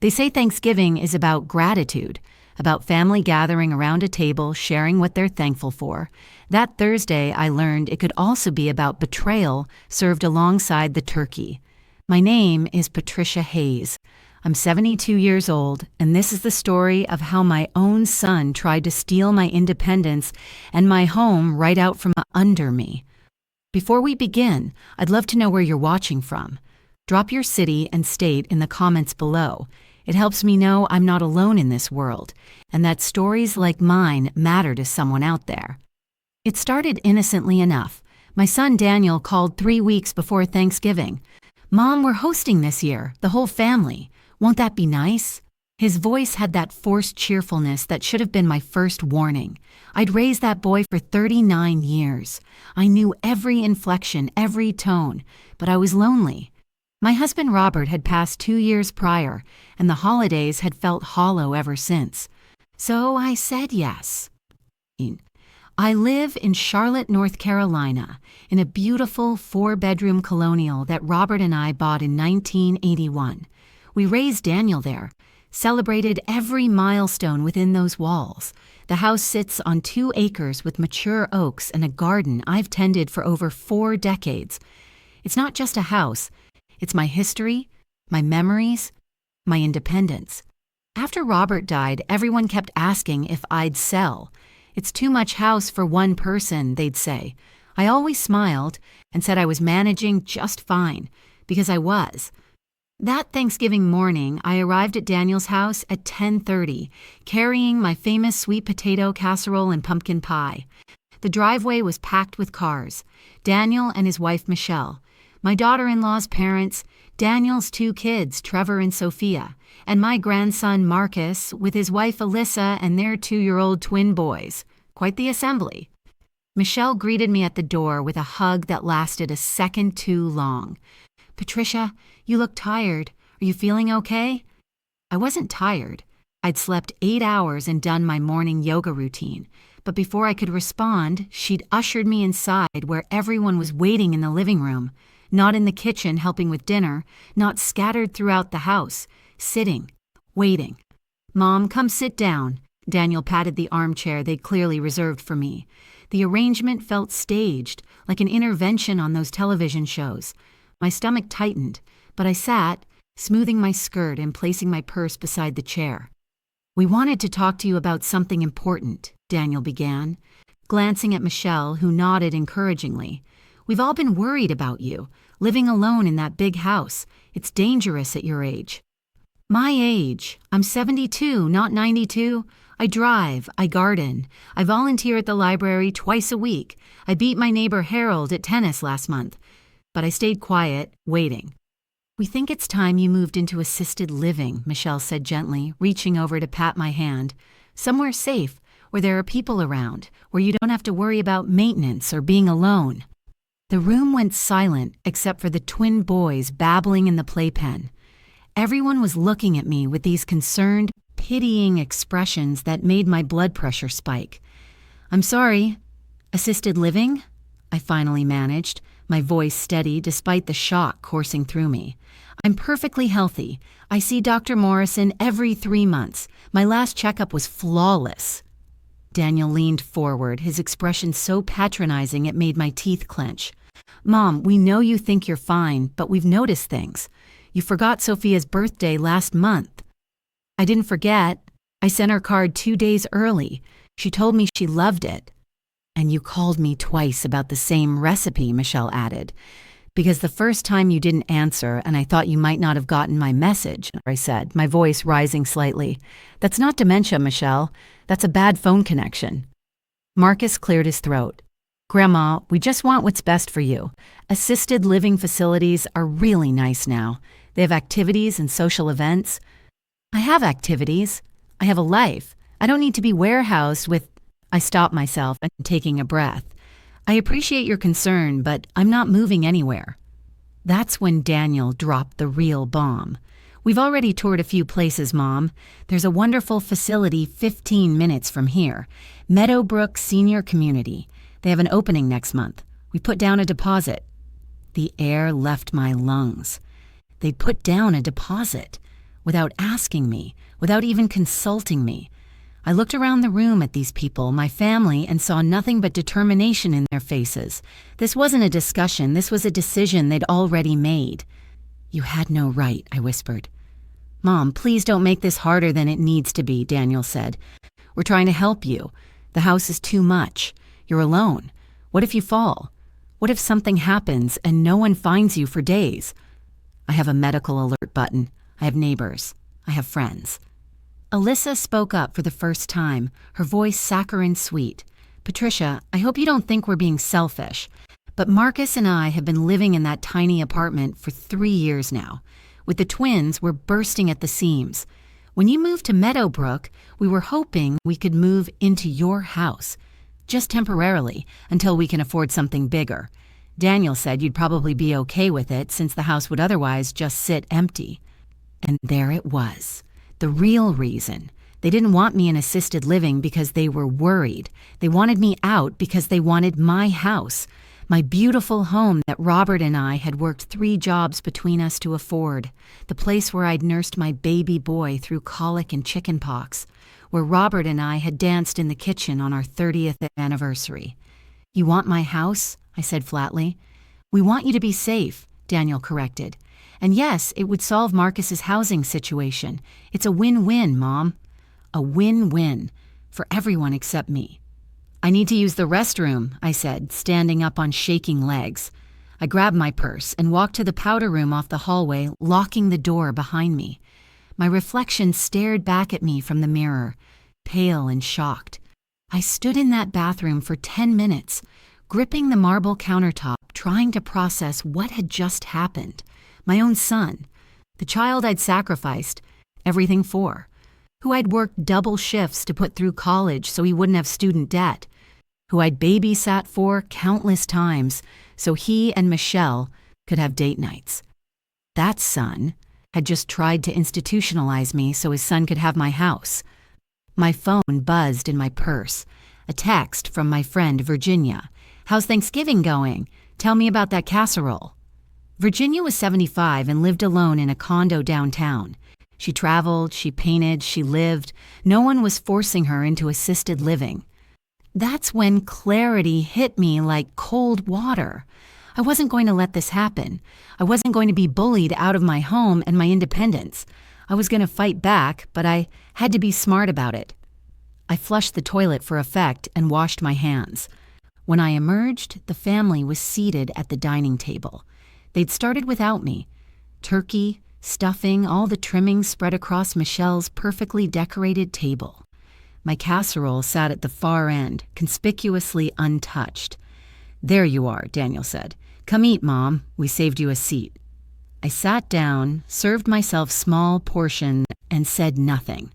They say Thanksgiving is about gratitude, about family gathering around a table, sharing what they're thankful for. That Thursday, I learned it could also be about betrayal served alongside the turkey. My name is Patricia Hayes. I'm 72 years old, and this is the story of how my own son tried to steal my independence and my home right out from under me. Before we begin, I'd love to know where you're watching from. Drop your city and state in the comments below. It helps me know I'm not alone in this world, and that stories like mine matter to someone out there. It started innocently enough. My son Daniel called 3 weeks before Thanksgiving. "Mom, we're hosting this year, the whole family. Won't that be nice?" His voice had that forced cheerfulness that should have been my first warning. I'd raised that boy for 39 years. I knew every inflection, every tone, but I was lonely. My husband Robert had passed 2 years prior, and the holidays had felt hollow ever since. So I said yes. I live in Charlotte, North Carolina, in a beautiful 4-bedroom colonial that Robert and I bought in 1981. We raised Daniel there, celebrated every milestone within those walls. The house sits on 2 acres with mature oaks and a garden I've tended for over 4 decades. It's not just a house. It's my history, my memories, my independence. After Robert died, everyone kept asking if I'd sell. "It's too much house for one person," they'd say. I always smiled and said I was managing just fine, because I was. That Thanksgiving morning, I arrived at Daniel's house at 10:30, carrying my famous sweet potato casserole and pumpkin pie. The driveway was packed with cars. Daniel and his wife Michelle, my daughter-in-law's parents, Daniel's 2 kids, Trevor and Sophia, and my grandson Marcus with his wife Alyssa and their 2-year-old twin boys. Quite the assembly. Michelle greeted me at the door with a hug that lasted a second too long. "Patricia, you look tired. Are you feeling okay?" I wasn't tired. I'd slept 8 hours and done my morning yoga routine. But before I could respond, she'd ushered me inside where everyone was waiting in the living room. Not in the kitchen helping with dinner, not scattered throughout the house, sitting, waiting. "Mom, come sit down." Daniel patted the armchair they'd clearly reserved for me. The arrangement felt staged, like an intervention on those television shows. My stomach tightened, but I sat, smoothing my skirt and placing my purse beside the chair. "We wanted to talk to you about something important," Daniel began, glancing at Michelle, who nodded encouragingly. "We've all been worried about you, living alone in that big house. It's dangerous at your age." "My age? I'm 72, not 92. I drive, I garden, I volunteer at the library twice a week. I beat my neighbor Harold at tennis last month." But I stayed quiet, waiting. "We think it's time you moved into assisted living," Michelle said gently, reaching over to pat my hand. "Somewhere safe, where there are people around, where you don't have to worry about maintenance or being alone." The room went silent except for the twin boys babbling in the playpen. Everyone was looking at me with these concerned, pitying expressions that made my blood pressure spike. "I'm sorry. Assisted living?" I finally managed, my voice steady despite the shock coursing through me. "I'm perfectly healthy. I see Dr. Morrison every 3 months. My last checkup was flawless." Daniel leaned forward, his expression so patronizing it made my teeth clench. "Mom, we know you think you're fine, but we've noticed things. You forgot Sophia's birthday last month." "I didn't forget. I sent her card 2 days early. She told me she loved it." "And you called me twice about the same recipe," Michelle added. "Because the first time you didn't answer and I thought you might not have gotten my message," I said, my voice rising slightly. "That's not dementia, Michelle. That's a bad phone connection." Marcus cleared his throat. "Grandma, we just want what's best for you. Assisted living facilities are really nice now. They have activities and social events." "I have activities. I have a life. I don't need to be warehoused with—" I stopped myself and taking a breath. "I appreciate your concern, but I'm not moving anywhere." That's when Daniel dropped the real bomb. "We've already toured a few places, Mom. There's a wonderful facility 15 minutes from here, Meadowbrook Senior Community. They have an opening next month. We put down a deposit." The air left my lungs. They'd put down a deposit. without asking me, without even consulting me. I looked around the room at these people, my family, and saw nothing but determination in their faces. This wasn't a discussion, this was a decision they'd already made. "You had no right," I whispered. "Mom, please don't make this harder than it needs to be," Daniel said. "We're trying to help you. The house is too much. You're alone. What if you fall? What if something happens and no one finds you for days?" I have a medical alert button. I have neighbors. I have friends. Alyssa spoke up for the first time, her voice saccharine sweet. "Patricia, I hope you don't think we're being selfish, but Marcus and I have been living in that tiny apartment for 3 years now. With the twins, we're bursting at the seams. When you moved to Meadowbrook, we were hoping we could move into your house, just temporarily, until we can afford something bigger. Daniel said you'd probably be okay with it since the house would otherwise just sit empty." And there it was. The real reason. They didn't want me in assisted living because they were worried. They wanted me out because they wanted my house, my beautiful home that Robert and I had worked 3 jobs between us to afford, the place where I'd nursed my baby boy through colic and chickenpox, where Robert and I had danced in the kitchen on our 30th anniversary. "You want my house?" I said flatly. "We want you to be safe," Daniel corrected. "And yes, it would solve Marcus's housing situation. It's a win-win, Mom. A win-win for everyone except me." "I need to use the restroom," I said, standing up on shaking legs. I grabbed my purse and walked to the powder room off the hallway, locking the door behind me. My reflection stared back at me from the mirror, pale and shocked. I stood in that bathroom for 10 minutes, gripping the marble countertop, trying to process what had just happened. My own son, the child I'd sacrificed everything for, who I'd worked double shifts to put through college so he wouldn't have student debt, who I'd babysat for countless times so he and Michelle could have date nights. That son had just tried to institutionalize me so his son could have my house. My phone buzzed in my purse. A text from my friend Virginia. "How's Thanksgiving going? Tell me about that casserole." Virginia was 75 and lived alone in a condo downtown. She traveled, she painted, she lived. No one was forcing her into assisted living. That's when clarity hit me like cold water. I wasn't going to let this happen. I wasn't going to be bullied out of my home and my independence. I was going to fight back, but I had to be smart about it. I flushed the toilet for effect and washed my hands. When I emerged, the family was seated at the dining table. They'd started without me. Turkey, stuffing, all the trimmings spread across Michelle's perfectly decorated table. My casserole sat at the far end, conspicuously untouched. "There you are," Daniel said. "Come eat, Mom. We saved you a seat." I sat down, served myself small portion, and said nothing.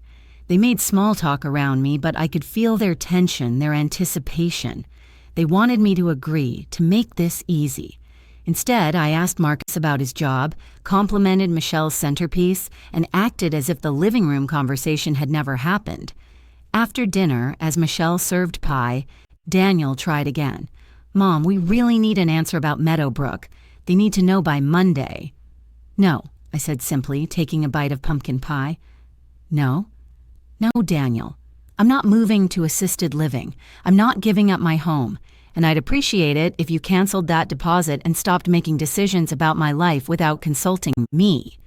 They made small talk around me, but I could feel their tension, their anticipation. They wanted me to agree, to make this easy. Instead, I asked Marcus about his job, complimented Michelle's centerpiece, and acted as if the living room conversation had never happened. After dinner, as Michelle served pie, Daniel tried again. "Mom, we really need an answer about Meadowbrook. They need to know by Monday." "No," I said simply, taking a bite of pumpkin pie. "No? No, Daniel. I'm not moving to assisted living. I'm not giving up my home. And I'd appreciate it if you canceled that deposit and stopped making decisions about my life without consulting me."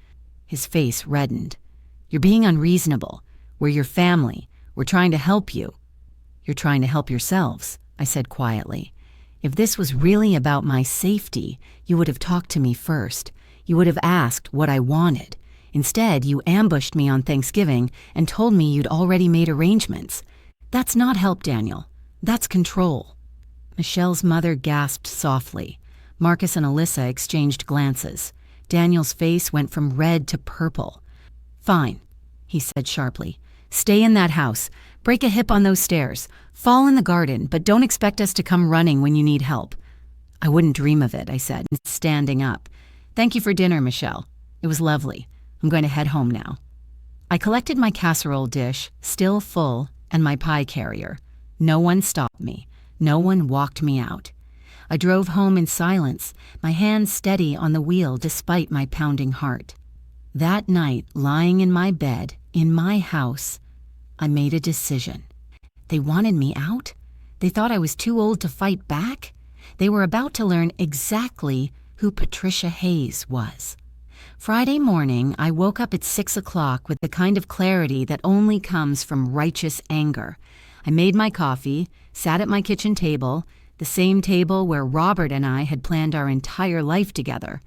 His face reddened. "You're being unreasonable. We're your family. We're trying to help you." "You're trying to help yourselves," I said quietly. "If this was really about my safety, you would have talked to me first. You would have asked what I wanted. Instead, you ambushed me on Thanksgiving and told me you'd already made arrangements. That's not help, Daniel. That's control." Michelle's mother gasped softly. Marcus and Alyssa exchanged glances. Daniel's face went from red to purple. "Fine," he said sharply. "Stay in that house. Break a hip on those stairs. Fall in the garden, but don't expect us to come running when you need help." "I wouldn't dream of it," I said, standing up. "Thank you for dinner, Michelle. It was lovely. I'm going to head home now." I collected my casserole dish, still full, and my pie carrier. No one stopped me. No one walked me out. I drove home in silence, my hands steady on the wheel despite my pounding heart. That night, lying in my bed, in my house, I made a decision. They wanted me out? They thought I was too old to fight back? They were about to learn exactly who Patricia Hayes was. Friday morning, I woke up at 6 o'clock with the kind of clarity that only comes from righteous anger. I made my coffee, sat at my kitchen table, the same table where Robert and I had planned our entire life together,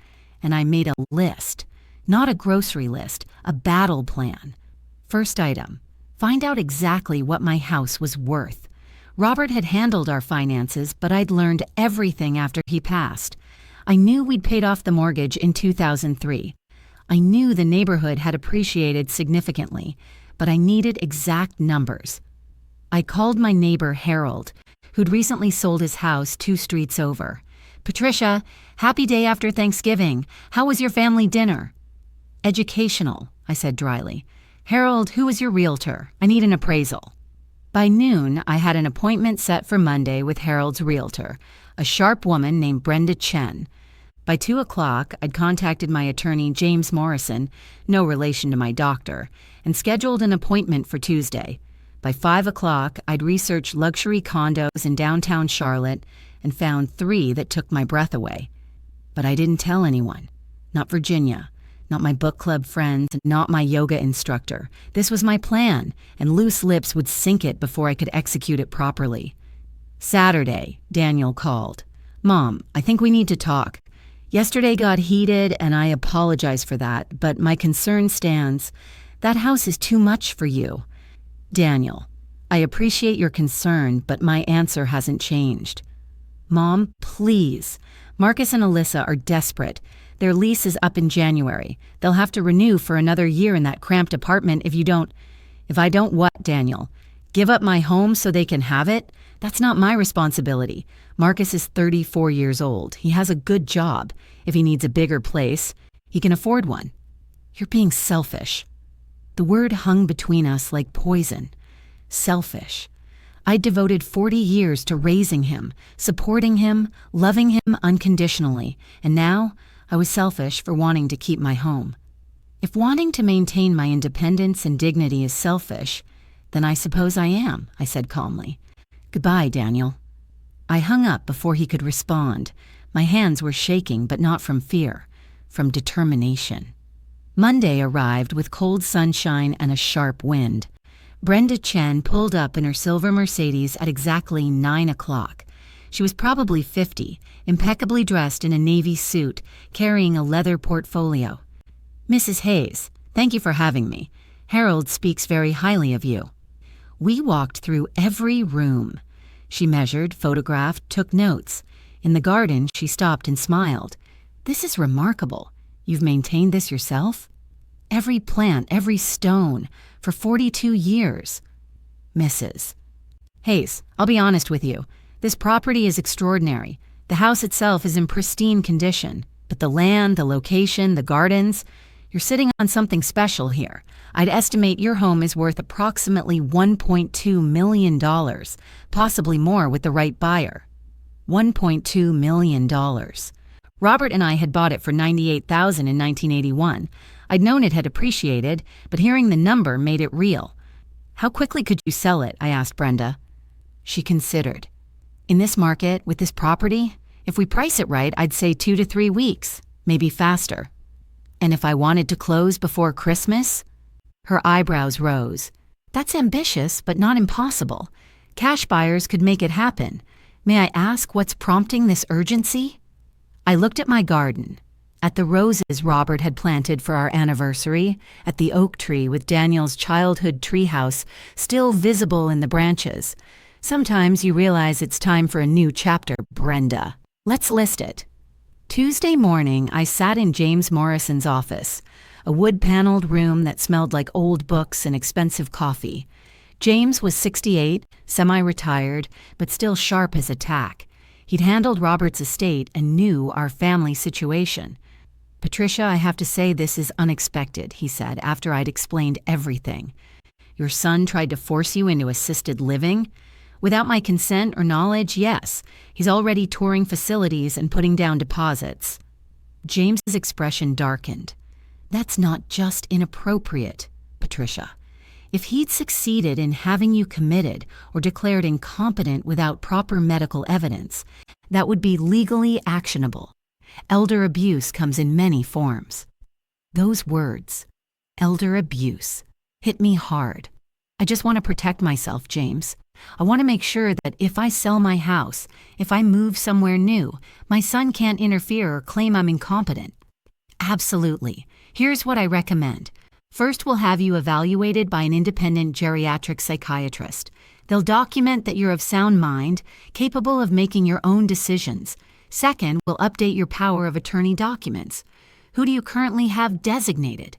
and I made a list. Not a grocery list, a battle plan. First item, find out exactly what my house was worth. Robert had handled our finances, but I'd learned everything after he passed. I knew we'd paid off the mortgage in 2003. I knew the neighborhood had appreciated significantly, but I needed exact numbers. I called my neighbor Harold, who'd recently sold his house 2 streets over. "Patricia, happy day after Thanksgiving. How was your family dinner?" "Educational," I said dryly. "Harold, who is your realtor? I need an appraisal." By noon, I had an appointment set for Monday with Harold's realtor, a sharp woman named Brenda Chen. By 2 o'clock, I'd contacted my attorney, James Morrison, no relation to my doctor, and scheduled an appointment for Tuesday. By 5 o'clock, I'd researched luxury condos in downtown Charlotte and found 3 that took my breath away. But I didn't tell anyone. Not Virginia, not my book club friends, not my yoga instructor. This was my plan, and loose lips would sink it before I could execute it properly. Saturday, Daniel called. "Mom, I think we need to talk. Yesterday got heated, and I apologize for that, but my concern stands. That house is too much for you." "Daniel, I appreciate your concern, but my answer hasn't changed." "Mom, please. Marcus and Alyssa are desperate. Their lease is up in January. They'll have to renew for another year in that cramped apartment if you don't—" "If I don't what, Daniel? Give up my home so they can have it? That's not my responsibility. Marcus is 34 years old. He has a good job. If he needs a bigger place, he can afford one." "You're being selfish." The word hung between us like poison. Selfish. I'd devoted 40 years to raising him, supporting him, loving him unconditionally, and now I was selfish for wanting to keep my home. If wanting to maintain my independence and dignity is selfish, then I suppose I am, I said calmly. "Goodbye, Daniel." I hung up before he could respond. My hands were shaking, but not from fear, from determination. Monday arrived with cold sunshine and a sharp wind. Brenda Chen pulled up in her silver Mercedes at exactly 9 o'clock. She was probably 50, impeccably dressed in a navy suit, carrying a leather portfolio. "Mrs. Hayes, thank you for having me. Harold speaks very highly of you." We walked through every room. She measured, photographed, took notes. In the garden, she stopped and smiled. "This is remarkable. You've maintained this yourself?" "Every plant, every stone, for 42 years. "Mrs. Hayes, I'll be honest with you. This property is extraordinary. The house itself is in pristine condition, but the land, the location, the gardens, you're sitting on something special here. I'd estimate your home is worth approximately $1.2 million, possibly more with the right buyer." $1.2 million. Robert and I had bought it for $98,000 in 1981. I'd known it had appreciated, but hearing the number made it real. "How quickly could you sell it?" I asked Brenda. She considered. "In this market, with this property, if we price it right, I'd say 2 to 3 weeks, maybe faster." "And if I wanted to close before Christmas?" Her eyebrows rose. "That's ambitious, but not impossible. Cash buyers could make it happen. May I ask what's prompting this urgency?" I looked at my garden, at the roses Robert had planted for our anniversary, at the oak tree with Daniel's childhood treehouse still visible in the branches. "Sometimes you realize it's time for a new chapter, Brenda. Let's list it." Tuesday morning, I sat in James Morrison's office, a wood-paneled room that smelled like old books and expensive coffee. James was 68, semi-retired, but still sharp as a tack. He'd handled Robert's estate and knew our family situation. "Patricia, I have to say this is unexpected," he said after I'd explained everything. "Your son tried to force you into assisted living? Without my consent or knowledge, yes. He's already touring facilities and putting down deposits." James's expression darkened. That's not just inappropriate, Patricia. If he'd succeeded in having you committed or declared incompetent without proper medical evidence, that would be legally actionable. Elder abuse comes in many forms. Those words, elder abuse, hit me hard. I just want to protect myself, James. I want to make sure that if I sell my house, if I move somewhere new, my son can't interfere or claim I'm incompetent. Absolutely. Here's what I recommend. First, we'll have you evaluated by an independent geriatric psychiatrist. They'll document that you're of sound mind, capable of making your own decisions. Second, we'll update your power of attorney documents. Who do you currently have designated?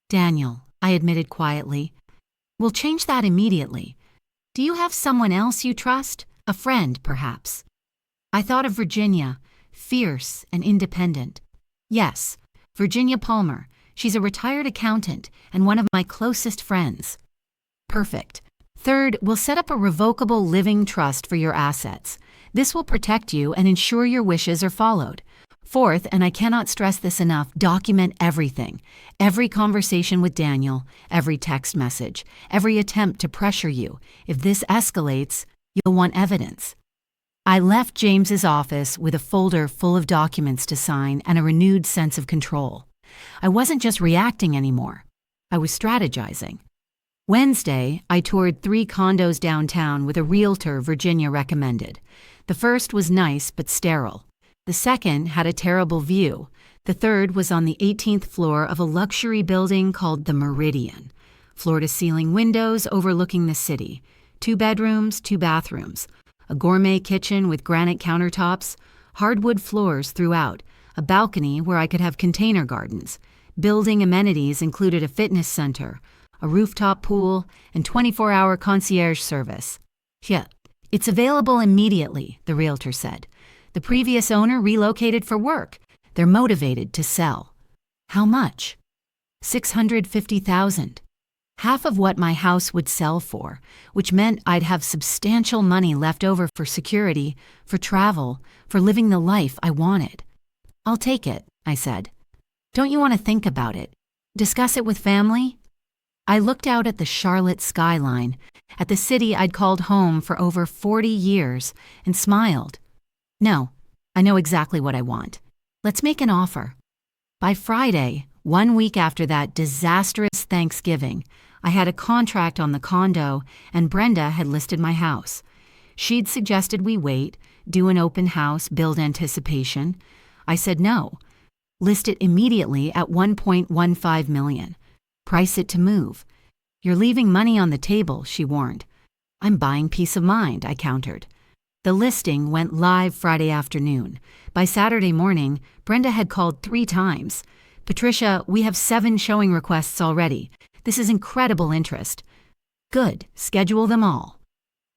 Daniel, I admitted quietly. We'll change that immediately. Do you have someone else you trust? A friend, perhaps? I thought of Virginia, fierce and independent. Yes, Virginia Palmer. She's a retired accountant and one of my closest friends. Perfect. Third, we'll set up a revocable living trust for your assets. This will protect you and ensure your wishes are followed. Fourth, and I cannot stress this enough, document everything. Every conversation with Daniel, every text message, every attempt to pressure you. If this escalates, you'll want evidence. I left James's office with a folder full of documents to sign and a renewed sense of control. I wasn't just reacting anymore. I was strategizing. Wednesday, I toured 3 condos downtown with a realtor Virginia recommended. The first was nice but sterile. The second had a terrible view. The third was on the 18th floor of a luxury building called the Meridian. Floor-to-ceiling windows overlooking the city. 2 bedrooms, 2 bathrooms. A gourmet kitchen with granite countertops. Hardwood floors throughout. A balcony where I could have container gardens. Building amenities included a fitness center, a rooftop pool, and 24-hour concierge service. Yeah, it's available immediately, the realtor said. The previous owner relocated for work. They're motivated to sell. How much? $650,000. Half of what my house would sell for, which meant I'd have substantial money left over for security, for travel, for living the life I wanted. I'll take it, I said. Don't you want to think about it? Discuss it with family? I looked out at the Charlotte skyline, at the city I'd called home for over 40 years, and smiled. No, I know exactly what I want. Let's make an offer. By Friday, 1 week after that disastrous Thanksgiving, I had a contract on the condo, and Brenda had listed my house. She'd suggested we wait, do an open house, build anticipation. I said no. List it immediately at $1.15 million. Price it to move. You're leaving money on the table, she warned. I'm buying peace of mind, I countered. The listing went live Friday afternoon. By Saturday morning, Brenda had called 3 times. Patricia, we have 7 showing requests already. This is incredible interest. Good, schedule them all.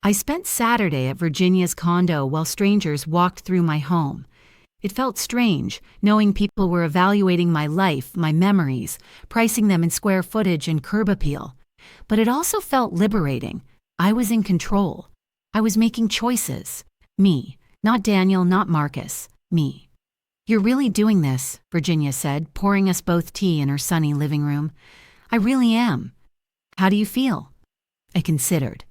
I spent Saturday at Virginia's condo while strangers walked through my home. It felt strange, knowing people were evaluating my life, my memories, pricing them in square footage and curb appeal. But it also felt liberating. I was in control. I was making choices. Me. Not Daniel, not Marcus. Me. You're really doing this, Virginia said, pouring us both tea in her sunny living room. I really am. How do you feel? I considered.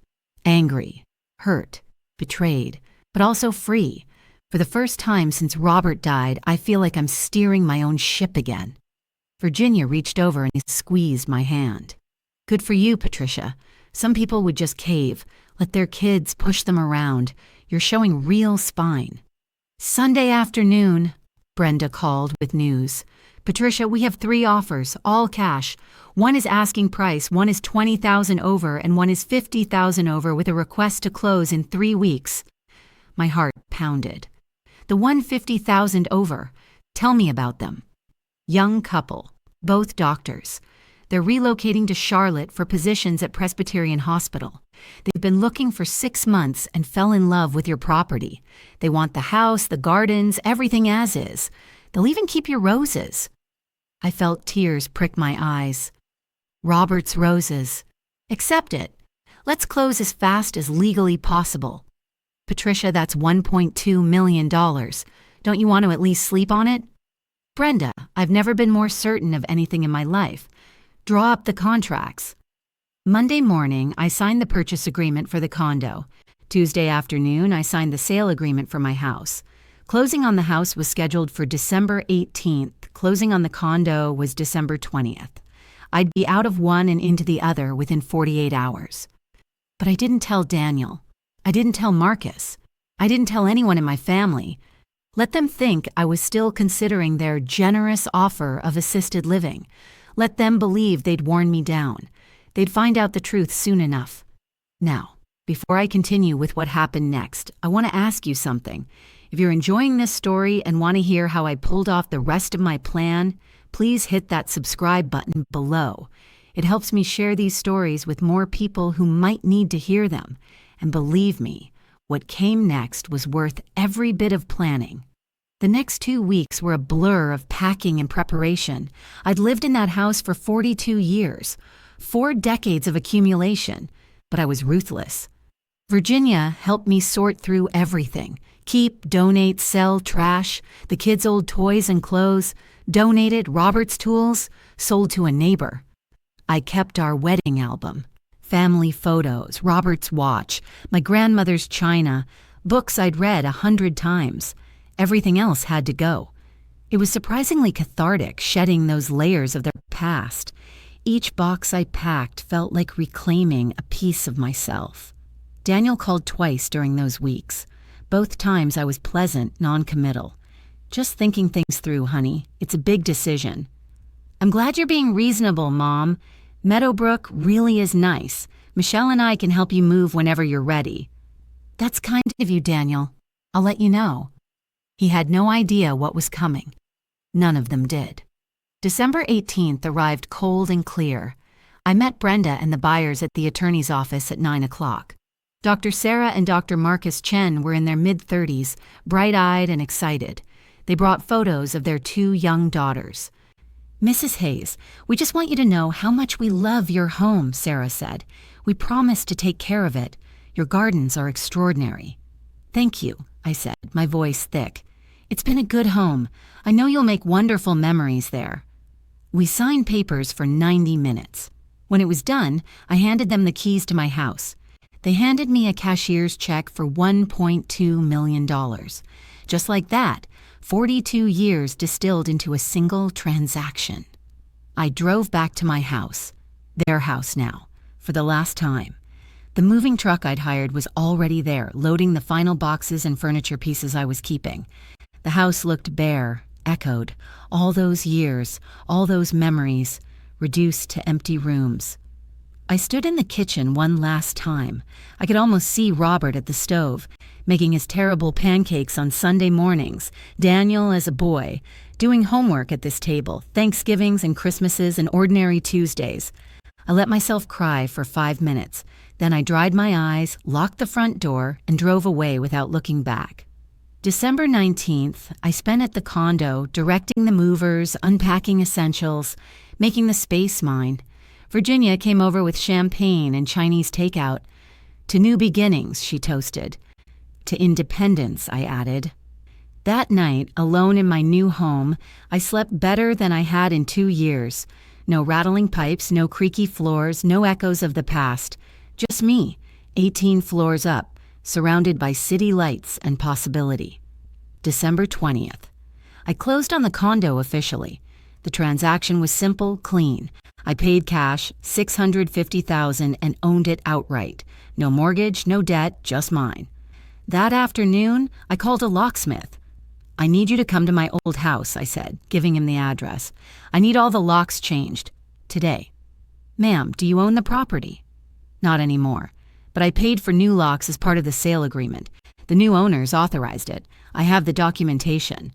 Angry, hurt, betrayed, but also free. For the first time since Robert died, I feel like I'm steering my own ship again. Virginia reached over and squeezed my hand. Good for you, Patricia. Some people would just cave, let their kids push them around. You're showing real spine. Sunday afternoon, Brenda called with news. Patricia, we have 3 offers, all cash. One is asking price, one is $20,000 over, and one is $50,000 over with a request to close in 3 weeks. My heart pounded. The $150,000 over. Tell me about them. Young couple, both doctors. They're relocating to Charlotte for positions at Presbyterian Hospital. They've been looking for 6 months and fell in love with your property. They want the house, the gardens, everything as is. They'll even keep your roses. I felt tears prick my eyes. Robert's roses. Accept it. Let's close as fast as legally possible. Patricia, that's $1.2 million. Don't you want to at least sleep on it? Brenda, I've never been more certain of anything in my life. Draw up the contracts. Monday morning, I signed the purchase agreement for the condo. Tuesday afternoon, I signed the sale agreement for my house. Closing on the house was scheduled for December 18th. Closing on the condo was December 20th. I'd be out of one and into the other within 48 hours. But I didn't tell Daniel. I didn't tell Marcus. I didn't tell anyone in my family. Let them think I was still considering their generous offer of assisted living. Let them believe they'd worn me down. They'd find out the truth soon enough. Now, before I continue with what happened next, I want to ask you something. If you're enjoying this story and want to hear how I pulled off the rest of my plan, please hit that subscribe button below. It helps me share these stories with more people who might need to hear them. And believe me, what came next was worth every bit of planning. The next 2 weeks were a blur of packing and preparation. I'd lived in that house for 42 years, 4 decades of accumulation, but I was ruthless. Virginia helped me sort through everything. Keep, donate, sell, trash, the kids' old toys and clothes, donated Robert's tools, sold to a neighbor. I kept our wedding album, family photos, Robert's watch, my grandmother's china, books I'd read 100 times. Everything else had to go. It was surprisingly cathartic shedding those layers of their past. Each box I packed felt like reclaiming a piece of myself. Daniel called twice during those weeks. Both times I was pleasant, non-committal. Just thinking things through, honey. It's a big decision. I'm glad you're being reasonable, Mom. Meadowbrook really is nice. Michelle and I can help you move whenever you're ready. That's kind of you, Daniel. I'll let you know. He had no idea what was coming. None of them did. December 18th arrived cold and clear. I met Brenda and the buyers at the attorney's office at 9 o'clock. Dr. Sarah and Dr. Marcus Chen were in their mid-30s, bright-eyed and excited. They brought photos of their 2 young daughters. Mrs. Hayes, we just want you to know how much we love your home, Sarah said. We promise to take care of it. Your gardens are extraordinary. Thank you, I said, my voice thick. It's been a good home. I know you'll make wonderful memories there. We signed papers for 90 minutes. When it was done, I handed them the keys to my house. They handed me a cashier's check for $1.2 million. Just like that, 42 years distilled into a single transaction. I drove back to my house, their house now, for the last time. The moving truck I'd hired was already there, loading the final boxes and furniture pieces I was keeping. The house looked bare, echoed. All those years, all those memories, reduced to empty rooms. I stood in the kitchen one last time. I could almost see Robert at the stove, making his terrible pancakes on Sunday mornings, Daniel as a boy, doing homework at this table, Thanksgivings and Christmases and ordinary Tuesdays. I let myself cry for 5 minutes. Then I dried my eyes, locked the front door, and drove away without looking back. December 19th, I spent at the condo directing the movers, unpacking essentials, making the space mine. Virginia came over with champagne and Chinese takeout. To new beginnings, she toasted. To independence, I added. That night, alone in my new home, I slept better than I had in 2 years. No rattling pipes, no creaky floors, no echoes of the past. Just me, 18 floors up, surrounded by city lights and possibility. December 20th. I closed on the condo officially. The transaction was simple, clean. I paid cash, $650,000, and owned it outright. No mortgage, no debt, just mine. That afternoon, I called a locksmith. I need you to come to my old house, I said, giving him the address. I need all the locks changed. Today. Ma'am, do you own the property? Not anymore. But I paid for new locks as part of the sale agreement. The new owners authorized it. I have the documentation.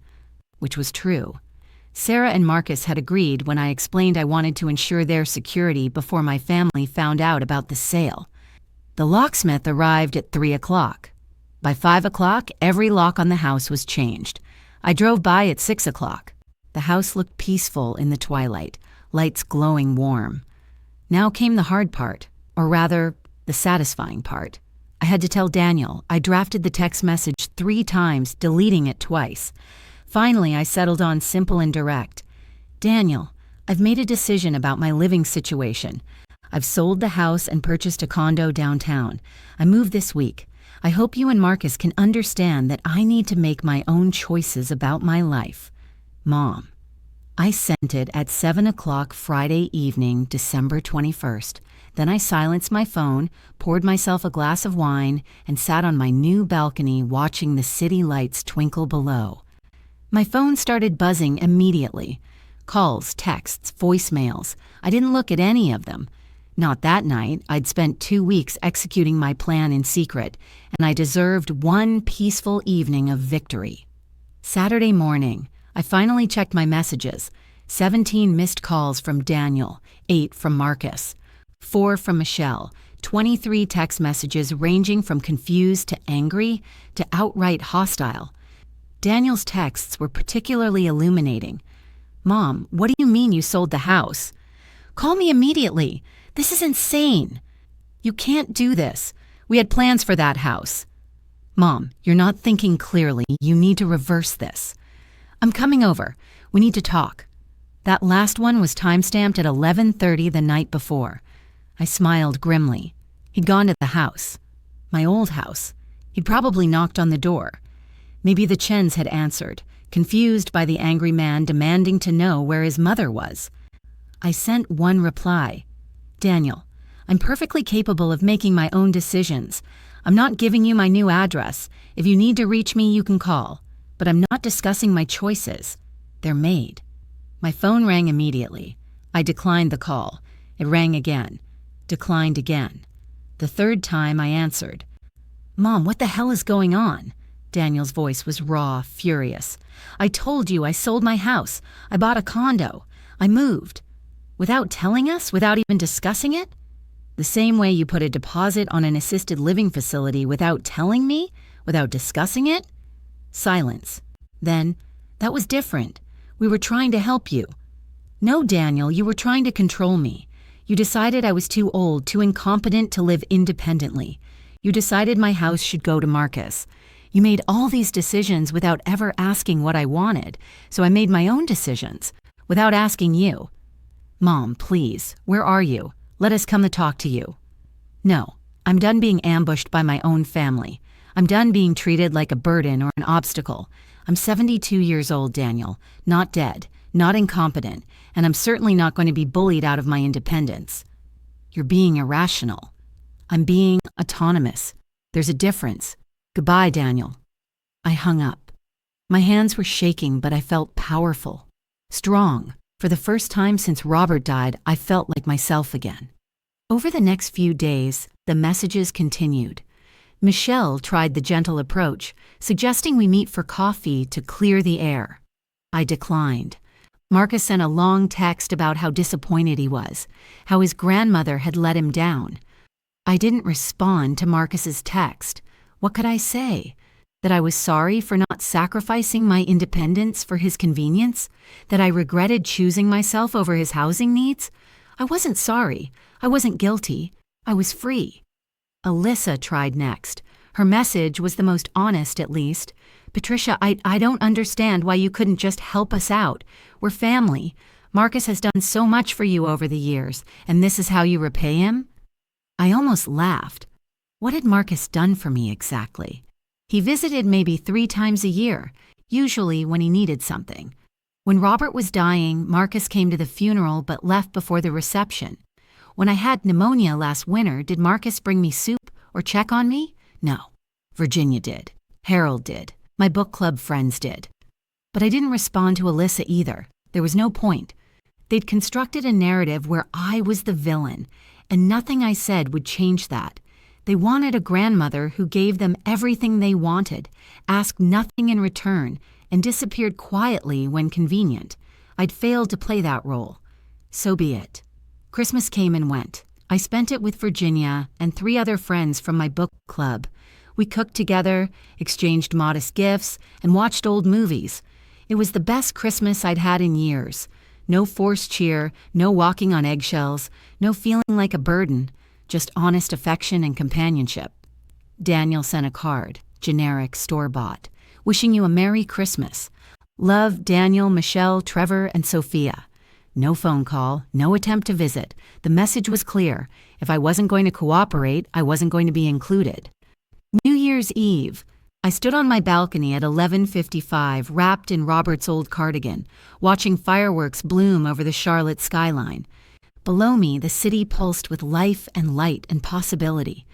Which was true. Sarah and Marcus had agreed when I explained I wanted to ensure their security before my family found out about the sale. The locksmith arrived at 3 o'clock. By 5 o'clock, every lock on the house was changed. I drove by at 6 o'clock. The house looked peaceful in the twilight, lights glowing warm. Now came the hard part, or rather, the satisfying part. I had to tell Daniel. I drafted the text message 3 times, deleting it twice. Finally, I settled on simple and direct. Daniel, I've made a decision about my living situation. I've sold the house and purchased a condo downtown. I moved this week. I hope you and Marcus can understand that I need to make my own choices about my life. Mom. I sent it at 7 o'clock Friday evening, December 21st. Then I silenced my phone, poured myself a glass of wine, and sat on my new balcony watching the city lights twinkle below. My phone started buzzing immediately. Calls, texts, voicemails. I didn't look at any of them. Not that night. I'd spent 2 weeks executing my plan in secret, and I deserved one peaceful evening of victory. Saturday morning, I finally checked my messages. 17 missed calls from Daniel, 8 from Marcus, 4 from Michelle, 23 text messages ranging from confused to angry to outright hostile. Daniel's texts were particularly illuminating. Mom, what do you mean you sold the house? Call me immediately. This is insane. You can't do this. We had plans for that house. Mom, you're not thinking clearly. You need to reverse this. I'm coming over. We need to talk. That last one was timestamped at 11:30 the night before. I smiled grimly. He'd gone to the house. My old house. He'd probably knocked on the door. Maybe the Chens had answered, confused by the angry man demanding to know where his mother was. I sent one reply. Daniel, I'm perfectly capable of making my own decisions. I'm not giving you my new address. If you need to reach me, you can call. But I'm not discussing my choices. They're made. My phone rang immediately. I declined the call. It rang again. Declined again. The third time I answered. Mom, what the hell is going on? Daniel's voice was raw, furious. I told you I sold my house. I bought a condo. I moved. Without telling us? Without even discussing it? The same way you put a deposit on an assisted living facility without telling me? Without discussing it? Silence. Then, that was different. We were trying to help you. No, Daniel, you were trying to control me. You decided I was too old, too incompetent to live independently. You decided my house should go to Marcus. You made all these decisions without ever asking what I wanted, so I made my own decisions, without asking you. Mom, please, where are you? Let us come to talk to you. No, I'm done being ambushed by my own family. I'm done being treated like a burden or an obstacle. I'm 72 years old, Daniel, not dead, not incompetent, and I'm certainly not going to be bullied out of my independence. You're being irrational. I'm being autonomous. There's a difference. Goodbye, Daniel. I hung up. My hands were shaking, but I felt powerful, strong. For the first time since Robert died, I felt like myself again. Over the next few days, the messages continued. Michelle tried the gentle approach, suggesting we meet for coffee to clear the air. I declined. Marcus sent a long text about how disappointed he was, how his grandmother had let him down. I didn't respond to Marcus's text. What could I say? That I was sorry for not sacrificing my independence for his convenience? That I regretted choosing myself over his housing needs? I wasn't sorry. I wasn't guilty. I was free. Alyssa tried next. Her message was the most honest, at least. Patricia, I don't understand why you couldn't just help us out. We're family. Marcus has done so much for you over the years, and this is how you repay him? I almost laughed. What had Marcus done for me exactly? He visited maybe 3 times a year, usually when he needed something. When Robert was dying, Marcus came to the funeral but left before the reception. When I had pneumonia last winter, did Marcus bring me soup or check on me? No. Virginia did. Harold did. My book club friends did. But I didn't respond to Alyssa either. There was no point. They'd constructed a narrative where I was the villain, and nothing I said would change that. They wanted a grandmother who gave them everything they wanted, asked nothing in return, and disappeared quietly when convenient. I'd failed to play that role. So be it. Christmas came and went. I spent it with Virginia and 3 other friends from my book club. We cooked together, exchanged modest gifts, and watched old movies. It was the best Christmas I'd had in years. No forced cheer, no walking on eggshells, no feeling like a burden. Just honest affection and companionship. Daniel sent a card, generic, store-bought, wishing you a Merry Christmas. Love, Daniel, Michelle, Trevor, and Sophia. No phone call, no attempt to visit. The message was clear. If I wasn't going to cooperate, I wasn't going to be included. New Year's Eve. I stood on my balcony at 11:55, wrapped in Robert's old cardigan, watching fireworks bloom over the Charlotte skyline. Below me, the city pulsed with life and light and possibility.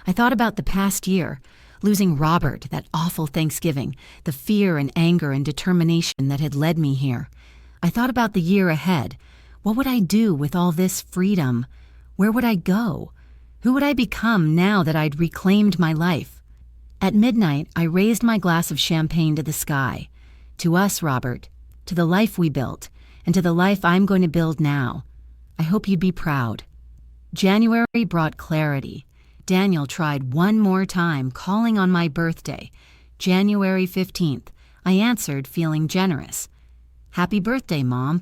I thought about the past year, losing Robert, that awful Thanksgiving, the fear and anger and determination that had led me here. I thought about the year ahead. What would I do with all this freedom? Where would I go? Who would I become now that I'd reclaimed my life? At midnight, I raised my glass of champagne to the sky. To us, Robert, to the life we built, and to the life I'm going to build now. I hope you'd be proud. January brought clarity. Daniel tried one more time, calling on my birthday, January 15th. I answered, feeling generous. Happy birthday, Mom.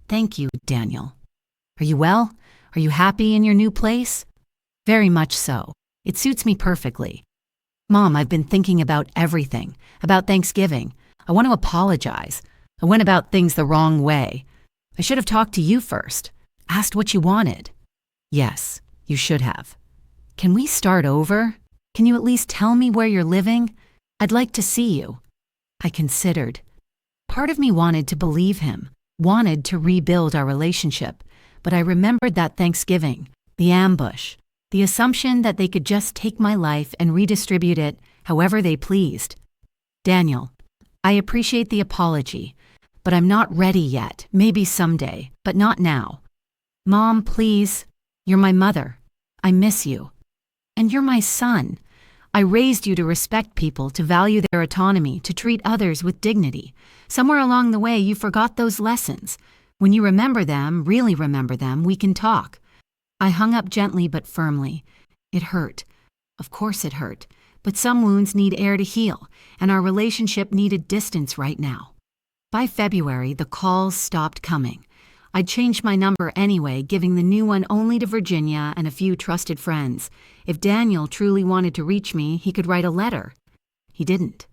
Thank you, Daniel. Are you well? Are you happy in your new place? Very much so. It suits me perfectly. Mom, I've been thinking about everything, about Thanksgiving. I want to apologize. I went about things the wrong way. I should have talked to you first, asked what you wanted. Yes, you should have. Can we start over? Can you at least tell me where you're living? I'd like to see you. I considered. Part of me wanted to believe him, wanted to rebuild our relationship, but I remembered that Thanksgiving, the ambush, the assumption that they could just take my life and redistribute it however they pleased. Daniel, I appreciate the apology, but I'm not ready yet, maybe someday, but not now. Mom, please, you're my mother. I miss you. And you're my son. I raised you to respect people, to value their autonomy, to treat others with dignity. Somewhere along the way, you forgot those lessons. When you remember them, really remember them, we can talk. I hung up gently but firmly. It hurt. Of course it hurt. But some wounds need air to heal, and our relationship needed distance right now. By February, the calls stopped coming. I'd changed my number anyway, giving the new one only to Virginia and a few trusted friends. If Daniel truly wanted to reach me, he could write a letter. He didn't.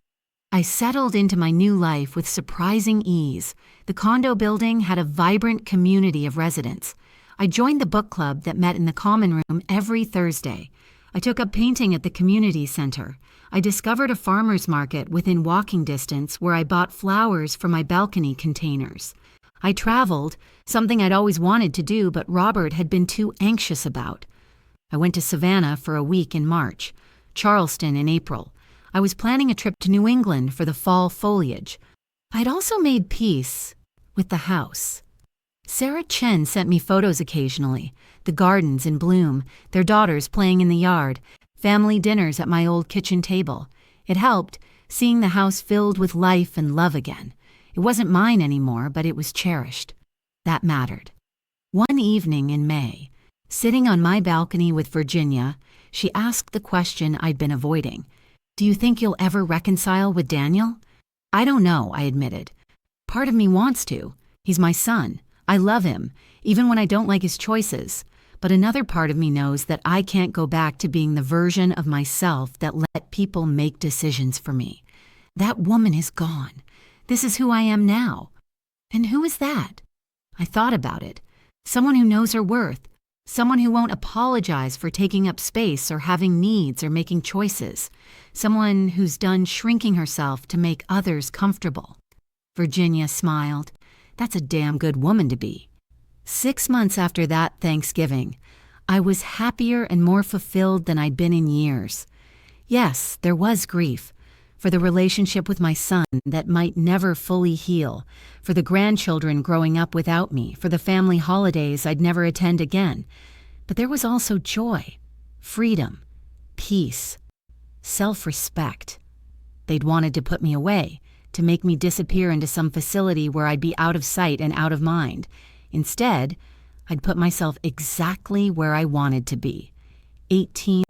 I settled into my new life with surprising ease. The condo building had a vibrant community of residents. I joined the book club that met in the common room every Thursday. I took up painting at the community center. I discovered a farmer's market within walking distance where I bought flowers for my balcony containers. I traveled, something I'd always wanted to do, but Robert had been too anxious about. I went to Savannah for a week in March, Charleston in April. I was planning a trip to New England for the fall foliage. I'd also made peace with the house. Sarah Chen sent me photos occasionally, the gardens in bloom, their daughters playing in the yard, family dinners at my old kitchen table. It helped, seeing the house filled with life and love again. It wasn't mine anymore, but it was cherished. That mattered. One evening in May, sitting on my balcony with Virginia, she asked the question I'd been avoiding. Do you think you'll ever reconcile with Daniel? I don't know, I admitted. Part of me wants to. He's my son. I love him, even when I don't like his choices. But another part of me knows that I can't go back to being the version of myself that let people make decisions for me. That woman is gone. This is who I am now. And who is that? I thought about it. Someone who knows her worth. Someone who won't apologize for taking up space or having needs or making choices. Someone who's done shrinking herself to make others comfortable. Virginia smiled. That's a damn good woman to be. 6 months after that Thanksgiving, I was happier and more fulfilled than I'd been in years. Yes, there was grief. For the relationship with my son that might never fully heal, for the grandchildren growing up without me, for the family holidays I'd never attend again. But there was also joy, freedom, peace, self-respect. They'd wanted to put me away, to make me disappear into some facility where I'd be out of sight and out of mind. Instead, I'd put myself exactly where I wanted to be, 18